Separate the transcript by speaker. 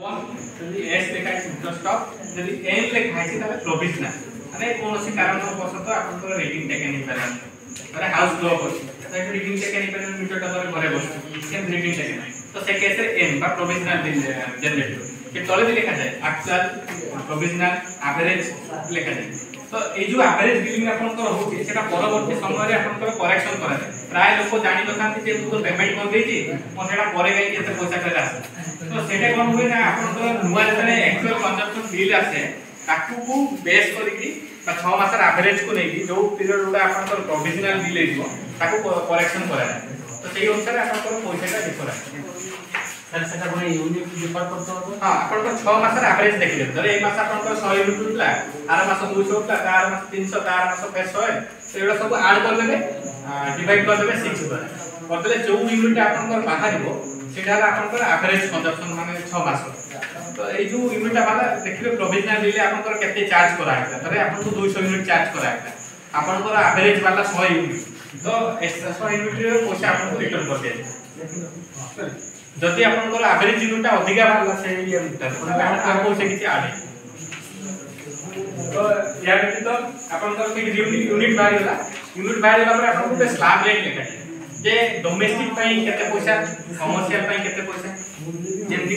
Speaker 1: যদি এস লেখা আছে স্টপ যদি এন লেখা আছে তাহলে প্রভিজনাল মানে কোনोसी कारणवशत आपनकर रीडिंग टेके नहीं पारे अरे हाउस ब्लॉक हो तो रीडिंग टेके नहीं पारे मीटर डबल घरे बस सेम रीडिंग टेके नहीं तो से केस रे एन बा प्रोविजनल जनरेटर के तले भी लिखा जाए एक्चुअल प्रोविजनल एवरेज लिखा जाए तो ए जो एवरेज बिलिंग आपनकर होची सेटा परवर्ती समय रे आपनकर करेक्शन करा जाए प्राय लोक जानि नथांती जे मु पेमेंट कर देची mo सेटा परे गई केते पैसा करा तो सेटा कोन होय ना आपनकर नुवा जने एक्चुअल कंजम्पशन बिल आसे ताकू को बेस करिकि 6 मास एवरेज को नहीं जो पीरियड उडा आपनकर प्रोविजनल बिल हेबो ताकू करेक्शन करा जाए तो सेही अनुसार आपनकर पैसाटा डिफर सर सेटा कोन यूनिट डिफर करतो हां आपनकर 6 मास एवरेज देखिले धर एक मास आपनकर 100 यूनिट उठला आर मास 200 उठला आर मास 300 आर मास 500 तो एडा सब ऐड कर देबे डिवाइड कर देबे 6 द्वारा करदेले जो यूनिट आपनकर बाहरिबो सेटा आपनकर एवरेज कंजम्पशन माने 6 मास तो ए जो यूनिट वाला देखिबे प्रोविजनल बिल आपनकर केते चार्ज करा है धरे आपन को 200 यूनिट चार्ज करा है आपनकर एवरेज वाला 100 यूनिट तो 100 यूनिट रे पैसा आपन को रिटर्न कर दिया जदि आपनकर एवरेज यूनिट अधिका वाला से यूनिट मतलब आपन को से किछि आडे तो या व्यतीत आपनकर के यूनिट बाहरला पर आपन को स्लैब रेट लिखा जे डोमेस्टिक पई केते पैसा कमर्शियल पई केते पैसा जेमि